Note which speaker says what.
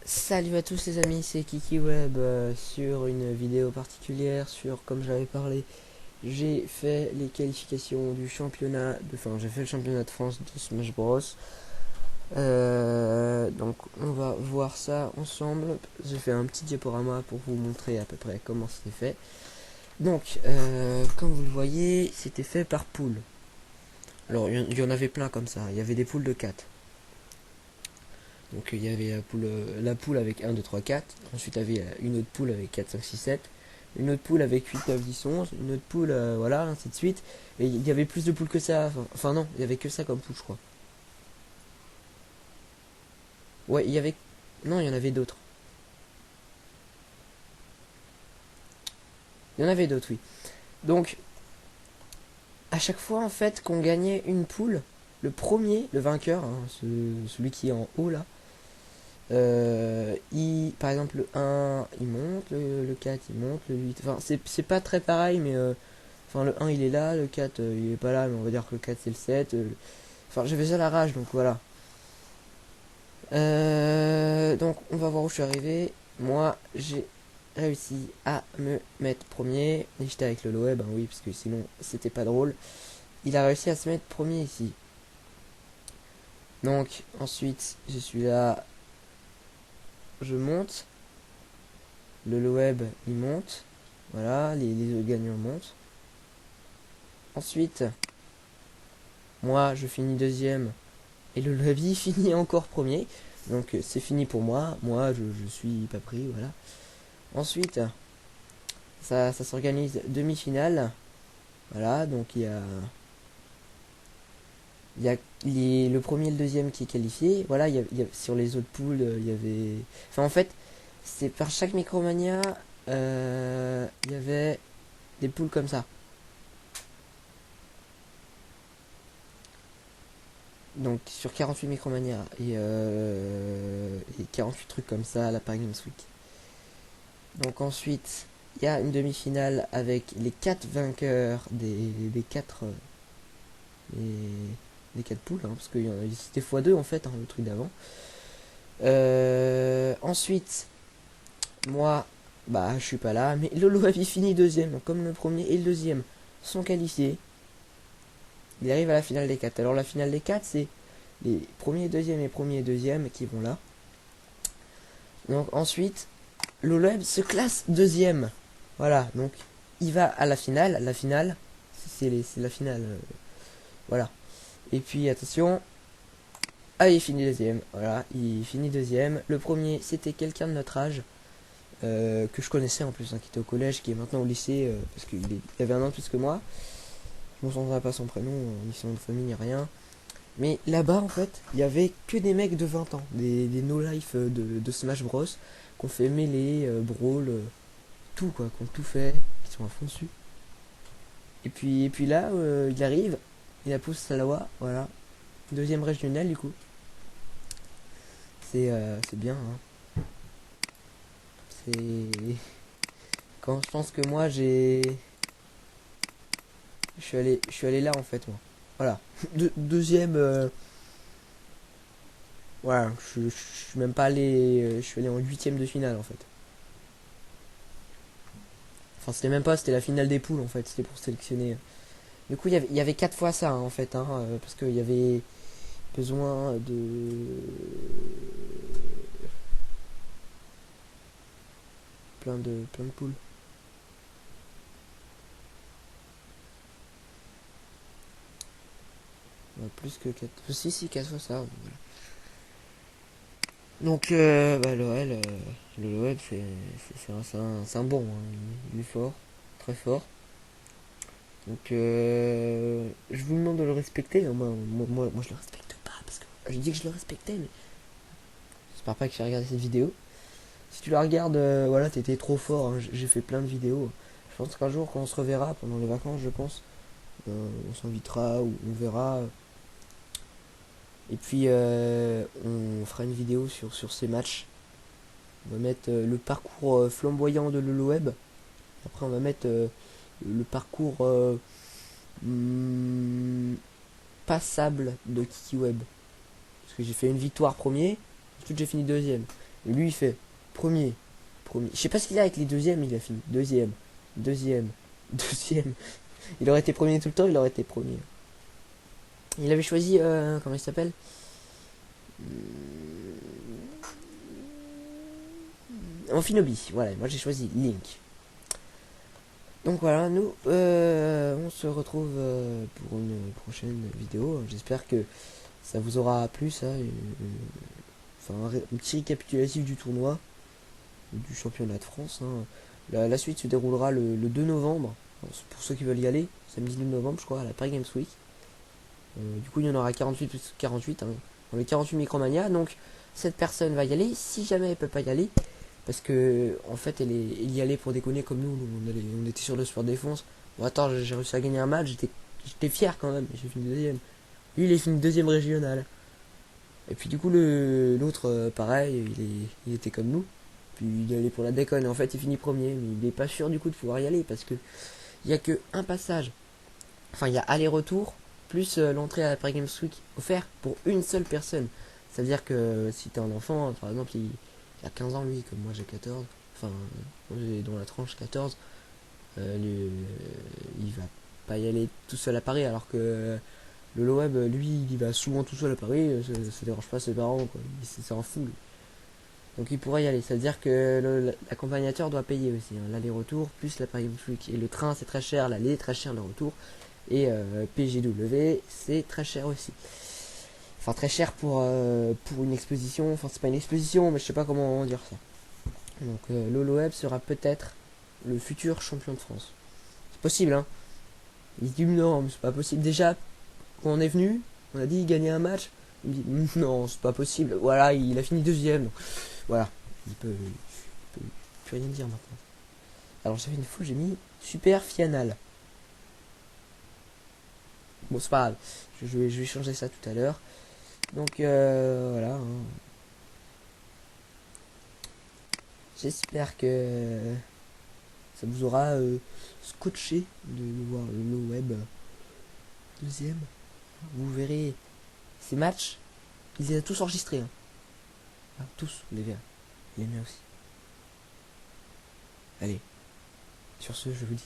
Speaker 1: Salut à tous les amis, c'est KikiWeb sur une vidéo particulière sur, comme j'avais parlé, j'ai fait les qualifications du championnat, enfin j'ai fait le championnat de France de Smash Bros. Donc on va voir ça ensemble. J'ai fait un petit diaporama pour vous montrer à peu près comment c'était fait. Donc comme vous le voyez, c'était fait par poule. Alors il y en avait plein comme ça, il y avait des poules de 4. Donc il y avait la poule avec 1, 2, 3, 4. Ensuite il y avait une autre poule avec 4, 5, 6, 7. Une autre poule avec 8, 9, 10, 11. Une autre poule, voilà, ainsi de suite. Et il y avait plus de poules que ça. Enfin non, il y avait que ça comme poule, je crois. Ouais, il y avait... Non, il y en avait d'autres. Il y en avait d'autres, oui. Donc, à chaque fois, en fait, qu'on gagnait une poule, le premier, le vainqueur, hein, celui qui est en haut, là, par exemple, le 1, il monte, le 4, il monte, le 8... Enfin, c'est pas très pareil, mais... Enfin, le 1 il est là, le 4 il est pas là, mais on va dire que le 4 c'est le 7. Enfin, j'avais ça à la rage, donc voilà. Donc, on va voir où je suis arrivé. Moi, j'ai réussi à me mettre premier. Et j'étais avec le Loeb, hein, oui, parce que sinon, c'était pas drôle. Il a réussi à se mettre premier ici. Donc, ensuite, je suis là. Je monte. Le Loeb, il monte. Voilà, les autres gagnants montent. Ensuite, moi, je finis deuxième. Et le Levi finit encore premier. Donc c'est fini pour moi. Moi je suis pas pris, voilà. Ensuite, ça s'organise demi-finale. Voilà, donc le premier et le deuxième qui est qualifié. Voilà, sur les autres poules, il y avait. Enfin en fait, c'est par chaque Micromania, il y avait des poules comme ça. Donc sur 48 Micromania et 48 trucs comme ça à la Paris Games Week. Donc ensuite, il y a une demi-finale avec les 4 vainqueurs des 4 des 4 poules, hein, parce que c'était x2 en fait, hein, le truc d'avant. Ensuite, moi, bah je suis pas là, mais Lolo avait fini deuxième, donc comme le premier et le deuxième sont qualifiés, il arrive à la finale des 4. Alors la finale des 4, c'est les premiers, deuxième et premier et deuxième qui vont là. Donc ensuite, Lolo se classe deuxième. Voilà, donc il va à la finale. La finale, c'est la finale. Voilà. Et puis attention. Ah, il finit deuxième. Voilà, il finit deuxième. Le premier, c'était quelqu'un de notre âge. Que je connaissais en plus, hein, qui était au collège, qui est maintenant au lycée. Parce qu'il avait un an de plus que moi. Je ne me souviendrai pas son prénom, ni son nom de famille, ni rien. Mais là-bas, en fait, il y avait que des mecs de 20 ans. Des no-life de Smash Bros. Qu'on fait mêler, brawl, tout quoi, qu'on tout fait. Qui sont à fond dessus. Et puis là, il arrive, il a poussé Salawa, voilà. Deuxième régional du coup. C'est bien, hein. C'est. Quand je pense que moi Je suis allé là en fait, moi. Voilà. Deuxième. Voilà, je suis même pas allé. Je suis allé en huitième de finale en fait. Enfin, c'était même pas, c'était la finale des poules en fait, c'était pour sélectionner. Du coup, il y avait 4 fois ça, hein, en fait, hein, parce qu'il y avait besoin de plein de poules. Ouais, plus que 4. Si, 4 fois ça. Voilà. Donc, bah, le c'est un bon, hein, il est fort, très fort. Donc, je vous demande de le respecter, hein. Moi, je le respecte pas, parce que je dis que je le respectais, mais j'espère pas que j'ai regardé cette vidéo. Si tu la regardes, voilà, t'étais trop fort, hein. J'ai fait plein de vidéos. Je pense qu'un jour, quand on se reverra pendant les vacances, je pense, on s'invitera ou on verra. Et puis, on fera une vidéo sur ces matchs. On va mettre le parcours flamboyant de Lolo-Web. Après, on va mettre le parcours hmm, passable de KikiWeb. Parce que j'ai fait une victoire premier, ensuite j'ai fini deuxième. Et lui, il fait premier, premier. Je sais pas ce qu'il a avec les deuxièmes, il a fini. Deuxième, deuxième, deuxième. Il aurait été premier tout le temps, il aurait été premier. Il avait choisi, comment il s'appelle? Amphinobi, voilà, moi j'ai choisi Link. Donc voilà, nous, on se retrouve pour une prochaine vidéo. J'espère que ça vous aura plu, ça. Enfin, un petit récapitulatif du tournoi, du championnat de France. Hein. La suite se déroulera le 2 novembre. Pour ceux qui veulent y aller, samedi 2 novembre, je crois, à la Paris Games Week. Du coup, il y en aura 48 plus 48, hein, dans les 48 Micromania. Donc, cette personne va y aller. Si jamais elle peut pas y aller, parce que en fait, elle y allait pour déconner comme nous. On était sur le Sport Défense. Bon, attends, j'ai réussi à gagner un match. J'étais fier quand même. J'ai fini deuxième. Lui, il est fini deuxième régional. Et puis du coup, l'autre, pareil, il était comme nous. Puis il allait pour la déconne. Et en fait, il finit premier. Mais il n'est pas sûr du coup de pouvoir y aller parce que il y a que un passage. Enfin, il y a aller-retour plus l'entrée à la Paris Games Week offert pour une seule personne. C'est-à-dire que si t'es un enfant, par exemple, il a 15 ans lui, comme moi j'ai 14. Enfin, j'ai dans la tranche 14. Il va pas y aller tout seul à Paris alors que le Loeb, lui, il va souvent tout seul à Paris, ça dérange pas ses parents, quoi. Il s'en fout. Lui. Donc il pourrait y aller. C'est-à-dire que l'accompagnateur doit payer aussi, hein, l'aller-retour, plus la Paris Week. Et le train, c'est très cher, l'aller est très cher, le retour. Et PGW, c'est très cher aussi. Enfin, très cher pour une exposition. Enfin, c'est pas une exposition, mais je sais pas comment dire ça. Donc Lolo Web sera peut-être le futur champion de France. C'est possible, hein. Il dit non, mais c'est pas possible. Déjà, quand on est venu, on a dit gagner un match. Il me dit non, c'est pas possible. Voilà, il a fini deuxième. Donc, voilà, il peut plus rien dire maintenant. Alors j'avais une fois, j'ai mis super Fianal. Bon, c'est pas grave. Je vais changer ça tout à l'heure. Donc voilà. Hein. J'espère que ça vous aura scotché de voir le web deuxième. Vous verrez ces matchs. Il les a tous enregistrés. Hein. Ah, tous, les verts. Les miens aussi. Allez. Sur ce, je vous dis